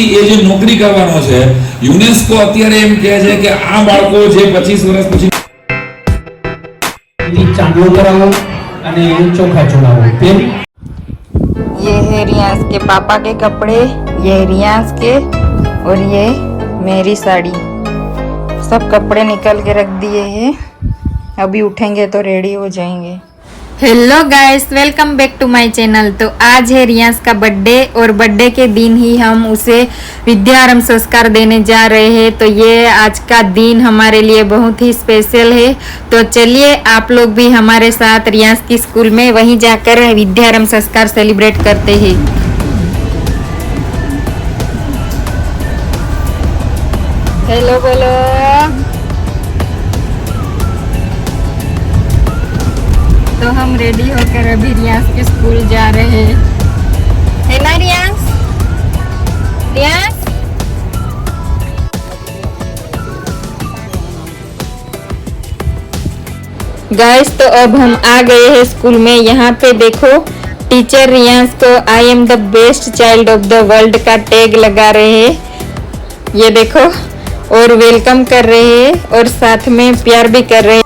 એ જે નોકરી કરવાનો છે યુનેસ્કો અત્યારે એમ કહે છે કે આ બાળકો જે 25 વર્ષ પછી ચાંદલો કરાવો અને ચોખા ચડાવો પેન ये है रियांस के पापा के कपड़े, ये है रियांस के और ये मेरी साड़ी। सब कपड़े निकल के रख दिए हैं, अभी उठेंगे तो रेडी हो जाएंगे। Hello guys, welcome back to my channel. तो आज है रियांस का बर्थडे और बर्थडे के दिन ही हम उसे विद्यारंभ संस्कार देने जा रहे हैं। तो ये आज का दिन हमारे लिए बहुत ही स्पेशल है। तो चलिए आप लोग भी हमारे साथ रियांस की स्कूल में वहीं जाकर विद्यारंभ संस्कार सेलिब्रेट करते हैं। हेलो बोलो। तो हम रेडी होकर अभी रियांस के स्कूल जा रहे हैं, है ना रियांस? रियांस गाइस, तो अब हम आ गए हैं स्कूल में। यहाँ पे देखो टीचर रियांस को I am the best child of the world का टैग लगा रहे हैं, ये देखो, और वेलकम कर रहे हैं और साथ में प्यार भी कर रहे हैं।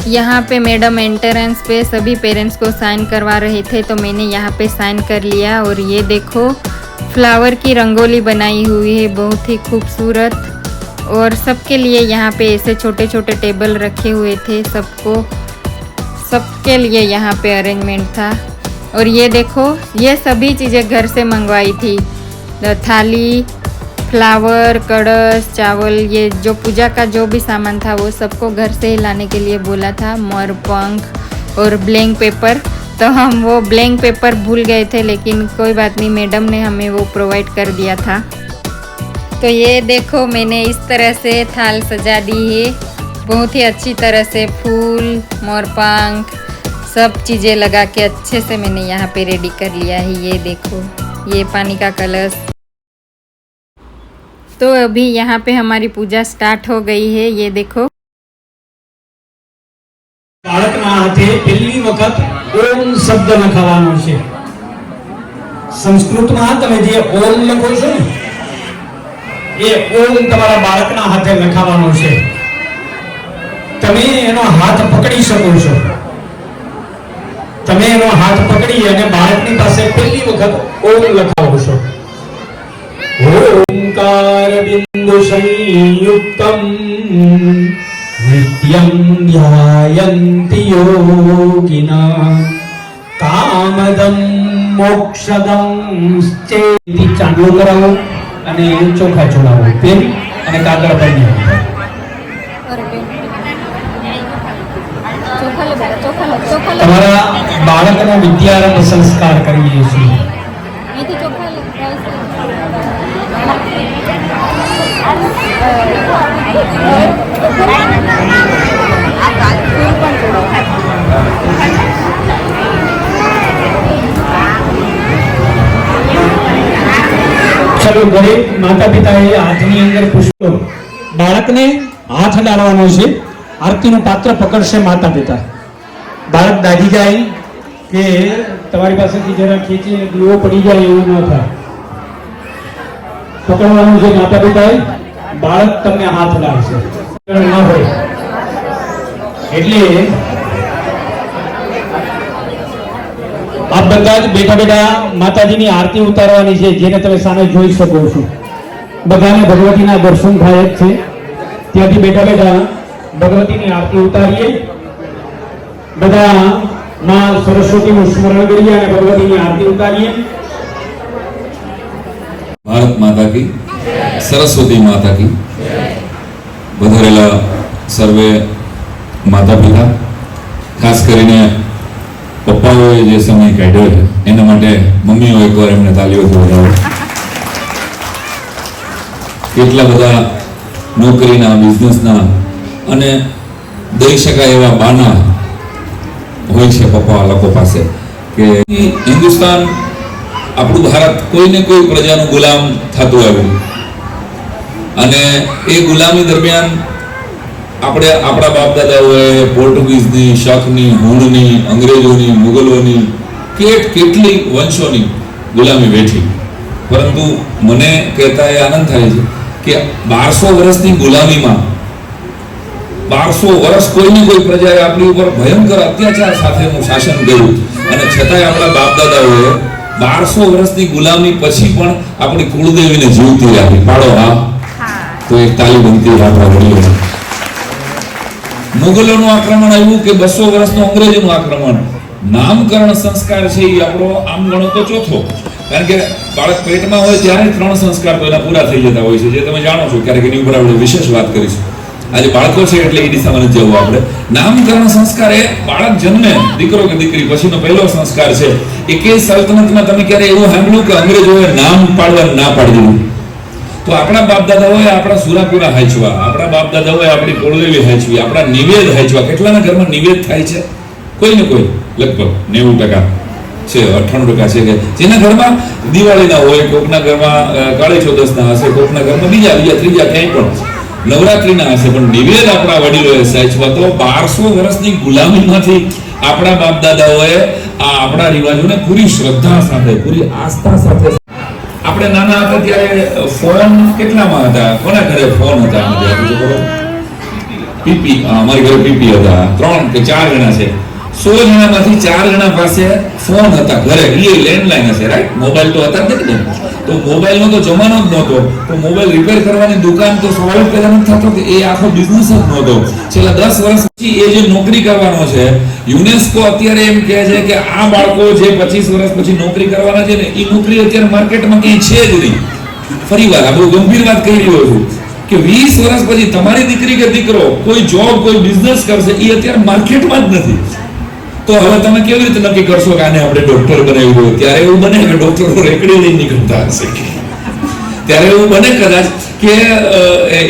यहाँ पे मैडम एंट्रेंस पे सभी पेरेंट्स को साइन करवा रहे थे, तो मैंने यहाँ पे साइन कर लिया। और ये देखो फ्लावर की रंगोली बनाई हुई है, बहुत ही खूबसूरत। और सबके लिए यहाँ पे ऐसे छोटे छोटे टेबल रखे हुए थे, सबके लिए यहाँ पे अरेंजमेंट था। और ये देखो ये सभी चीज़ें घर से मंगवाई थी, थाली, फ्लावर, कड़श, चावल, ये जो पूजा का जो भी सामान था वो सबको घर से ही लाने के लिए बोला था। मोर पंख और ब्लैंक पेपर, तो हम वो ब्लैंक पेपर भूल गए थे, लेकिन कोई बात नहीं, मैडम ने हमें वो प्रोवाइड कर दिया था। तो ये देखो मैंने इस तरह से थाल सजा दी है, बहुत ही अच्छी तरह से फूल, मोर पंख, सब चीज़ें लगा के अच्छे से मैंने यहाँ पे रेडी कर लिया है। ये देखो ये पानी का कलश। तो अभी यहाँ पे हमारी पूजा स्टार्ट हो गई है, ये देखो। બાળકના હાથે પહેલી વખત ઓમ શબ્દ લખવાનો છે। સંસ્કૃતમાં તમે જે ઓમ લખો છો ને, એ ઓમ તમારા બાળકના હાથે લખવાનો છે। તમે એનો હાથ પકડી શકો છો, તમે એનો હાથ પકડી અને બાળકની પાસે પહેલી વખત ઓમ લખાવો છો। ओंकार बिंदु संयुक्तम नित्यं ध्यायन्ति योगिनः कामदं मोक्षदं चेति। चांदलो कराવો અને ચોખા ચડાવો પેન અને કાગળ પર તમારા બાળકનો વિદ્યારંભ સંસ્કાર કરીએ છીએ। चलो दरेक माता पिताए हाथनी अंदर पुष्पो बाळकने हाथ डालवानो छे। आरतीनुं पात्र पकड़शे माता पिता। बाळक दादी जाए के तमारी पासेथी जरा खींची दीવો पड़ी जाए एवुं न थाय। पकड़वानुं छे माता पिताए, बाळक तमने हाथ डालशे न होय એટલે आप બધા જ બેઠા બેઠા માતાજીની આરતી ઉતારવાની છે, જેને તમે સામે જોઈ શકો છો। બધાને ભગવતીના દર્શન થાય છે, ત્યાંથી બેઠા બેઠા ભગવતીની આરતી ઉતારીએ। બધા માં સરસ્વતીનું સ્મરણ કરીએ અને ભગવતીની આરતી ઉતારીએ। ભારત માતા की सरस्वती माता की વધારેલા સર્વે માતા પિતા, ખાસ કરીને પપ્પાઓએ જે સમય કાઢ્યો છે એના માટે મમ્મીઓ એકવાર એમને તાલીઓથી વધાવો। કેટલા બધા નોકરીના, બિઝનેસના અને દઈ શકાય એવા બાના હોય છે પપ્પા લોકો પાસે કે હિન્દુસ્તાન, આપણું ભારત કોઈને કોઈ પ્રજાનું ગુલામ થતું આવ્યું અને એ ગુલામી દરમિયાન આપણે આપણા બાપ દાદાઓએ પોર્ટુગીઝની, શકની, હુણની, અંગ્રેજોની, મુગલોની કેટલી વંશોની ગુલામી વેઠી. પરંતુ મને કહેતા એ આનંદ થાય છે કે 1200 વર્ષની ગુલામીમાં 1200 વર્ષ કોઈની કોઈ પ્રજાએ આપણી ઉપર ભયંકર અત્યાચાર સાથેનું શાસન કર્યું, અને છતાંય આપણા બાપ દાદાઓએ 1200 વર્ષની ગુલામી પછી પણ આપણી કુળદેવીને જીવતી રાખી. પાડો હા તો એક તાલી બનતી આપણા વડીલો. મુગલોનું આક્રમણ આવ્યું કે 200 વર્ષનું અંગ્રેજોનું આક્રમણ. નામકરણ સંસ્કાર છે એ આપણો આમ ગણો તો ચોથો, કારણ કે બાળક પેટમાં હોય ત્યારે 3 સંસ્કાર તો એના પૂરા થઈ જતા હોય છે, જે તમે જાણો છો. ક્યારેક એની ઉપર આપણે વિશેષ વાત કરીશું. આજે બાળકો છે એટલે એ દિશામાં નથી જવું આપણે. નામકરણ સંસ્કાર એ બાળક જન્મે, દીકરો કે દીકરી, પછીનો પહેલો સંસ્કાર છે. એકે સલ્તનતમાં તમે ક્યારે એવું સાંભળ્યું કે અંગ્રેજોએ નામ પાડવાનું ના પાડી દીધું? તો આપણા બાપ દાદાઓએ આપણા સુરાપુરા હાંચવા, આપણા બાપ દાદાઓએ આપણી કુળદેવી હાંચવી, આપણા નિવેદ હાંચવા. કેટલાના ઘરમાં નિવેદ થાય છે? કોઈ ને કોઈ, લગભગ 90% છે, 98% છે કે જેના ઘરમાં દિવાળીના હોય, કોકના ઘરમાં કાળી ચૌદસના હશે, કોકના ઘરમાં બીજા ત્રીજા ક્યાંય પણ નવરાત્રીના હશે, પણ નિવેદ આપણા વડીલોએ સાચવા. તો 1200 વર્ષની ગુલામીમાંથી આપણા બાપ દાદાઓએ આ આપણા રિવાજોને પૂરી શ્રદ્ધા સાથે, પૂરી આસ્થા સાથે. આપણે નાના હતા ત્યારે ફોન કેટલામાં હતા? કોના ઘરે ફોન હતા? પીપી. અમારી ઘરે પીપી હતા. 3 કે 4 જણા છે. 100 જણામાંથી 4 જણા પાસે ફોન હતા ઘરે. એ લેન્ડલાઈન હશે, રાઈટ? મોબાઈલ તો હતા જ ને. તો મોબાઈલનો તો જમાનો જ નહોતો. તો મોબાઈલ રિપેર કરવાની દુકાન તો સ્વાભાવિક પેદા નથી થતો કે એ આખો બિઝનેસ જ નહોતો. છેલ્લા 10 વર્ષ પછી એ જે નોકરી કરવાનો છે, યુનેસ્કો અત્યારે એમ કહે છે કે આ બાળકો જે 25 વર્ષ પછી નોકરી કરવાના છે ને, એ નોકરી અત્યારે માર્કેટમાં ક્યાંય છે જ નહીં. ફરી વાર આ બહુ ગંભીર વાત કહી રહ્યો છું કે 20 વર્ષ પછી તમારી દીકરી કે દીકરો કોઈ જોબ, કોઈ બિઝનેસ કરશે, એ અત્યારે માર્કેટમાં જ નથી. તો હવે તમે કેવી રીતે નક્કી કરશો કે આને આપણે ડોક્ટર બનાવ્યું હોય? ત્યારે એવું બને કે ડોક્ટરો રેકડી લઈને નીકળતા હશે, ત્યારે એવું બને કદાચ કે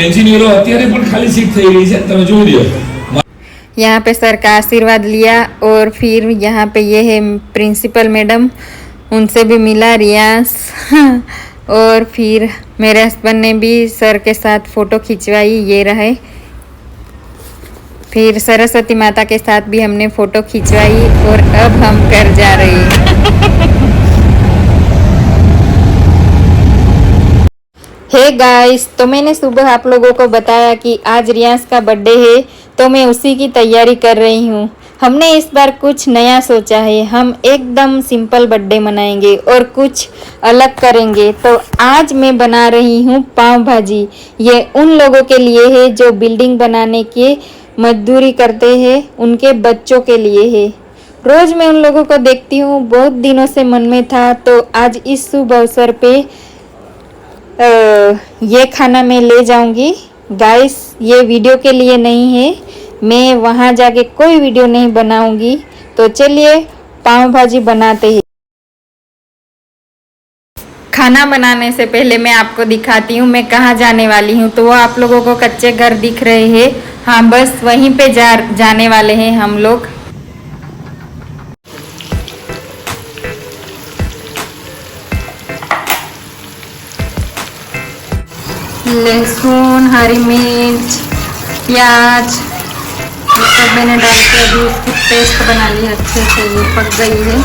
એન્જિનિયરો અત્યારે પણ ખાલી સીટ થઈ રહી છે. તમે જોઈ લો, यहाँ पे सर का आशीर्वाद लिया और फिर यहाँ पे ये है प्रिंसिपल मैडम, उनसे भी मिला रियांस और फिर मेरे हस्बैंड ने भी सर के साथ फ़ोटो खिंचवाई. ये रहे. फिर सरस्वती माता के साथ भी हमने फ़ोटो खिंचवाई और अब हम घर जा रहे हैं. हे गाइस, तो मैंने सुबह आप लोगों को बताया कि आज रियांस का बर्थडे है, तो मैं उसी की तैयारी कर रही हूँ. हमने इस बार कुछ नया सोचा है. हम एकदम सिंपल बर्थडे मनाएंगे और कुछ अलग करेंगे. तो आज मैं बना रही हूँ पाव भाजी. ये उन लोगों के लिए है जो बिल्डिंग बनाने के मजदूरी करते हैं, उनके बच्चों के लिए है. रोज़ मैं उन लोगों को देखती हूँ, बहुत दिनों से मन में था, तो आज इस शुभ अवसर पे ये खाना मैं ले जाऊंगी. गाइस, ये वीडियो के लिए नहीं है, मैं वहाँ जाके कोई वीडियो नहीं बनाऊंगी. तो चलिए पाव भाजी बनाते हैं. खाना बनाने से पहले मैं आपको दिखाती हूँ मैं कहाँ जाने वाली हूँ. तो वो आप लोगों को कच्चे घर दिख रहे हैं. हाँ, बस वहीं पे जाने वाले हैं हम लोग. लहसुन, हरी मिर्च, प्याज, ये सब मैंने डाल के अभी उसकी पेस्ट बना ली. अच्छे से ये पक गई है.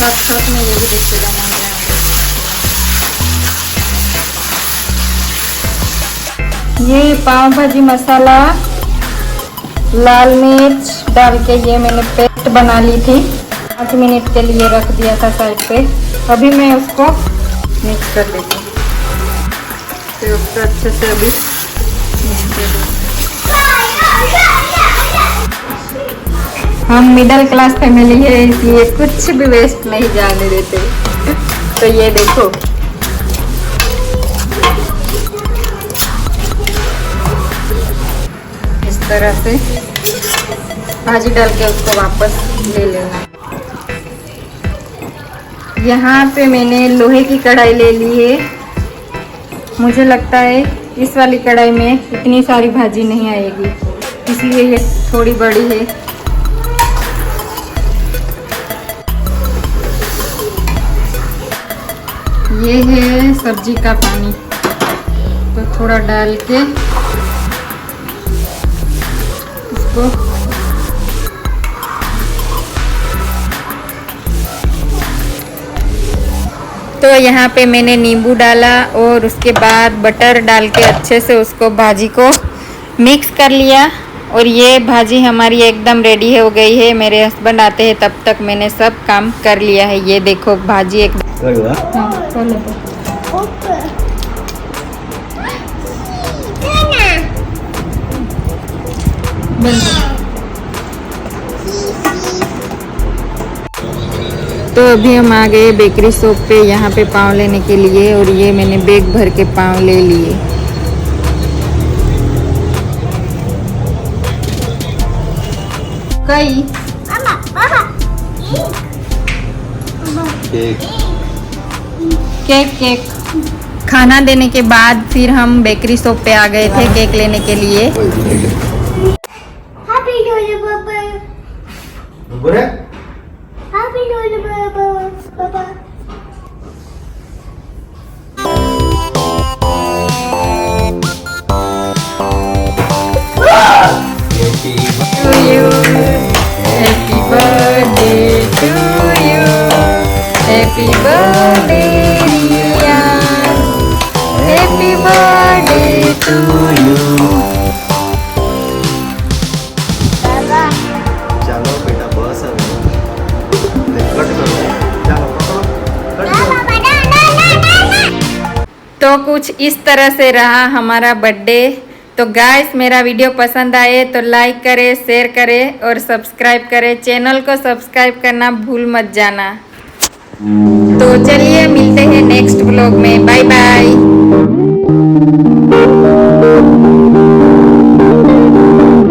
साथ में ये भी देखते जाना है. ये पाव भाजी मसाला, लाल मिर्च डाल के ये मैंने पेस्ट बना ली थी. 5 मिनट के लिए रख दिया था साइड पे. अभी मैं उसको मिक्स कर देती हूँ. तो उसको अच्छे से अभी मिक्स कर दूँ. हम मिडिल क्लास फैमिली है, इसलिए कुछ भी वेस्ट नहीं जाने देते. तो ये देखो, इस तरह से भाजी डाल के उसको वापस ले लेना. यहाँ पे मैंने लोहे की कढ़ाई ले ली है. मुझे लगता है इस वाली कढ़ाई में इतनी सारी भाजी नहीं आएगी, इसलिए ये थोड़ी बड़ी है। ये है सब्जी का पानी, तो थोड़ा डाल के इसको तो यहाँ पे मैंने नींबू डाला और उसके बाद बटर डाल के अच्छे से उसको भाजी को मिक्स कर लिया। और ये भाजी हमारी एकदम रेडी हो गई है। मेरे हस्बैंड आते हैं तब तक मैंने सब काम कर लिया है। ये देखो भाजी एक तो अभी हम आ गए बेकरी शॉप पे, यहाँ पे पाव लेने के लिए। और ये मैंने बैग भर के पाव ले लिए। कई केक केक खाना देने के बाद फिर हम बेकरी शॉप पे आ गए थे केक लेने के लिए। Happy birthday to you. Happy birthday, Rian. Happy birthday to you. चलो बेटा बस अब कट करो, चलो कट करो। तो कुछ इस तरह से रहा हमारा बर्थडे। तो गाइस मेरा वीडियो पसंद आए तो लाइक करें, शेयर करें और सब्सक्राइब करें। चैनल को सब्सक्राइब करना भूल मत जाना। तो चलिए मिलते हैं नेक्स्ट व्लॉग में। Bye bye.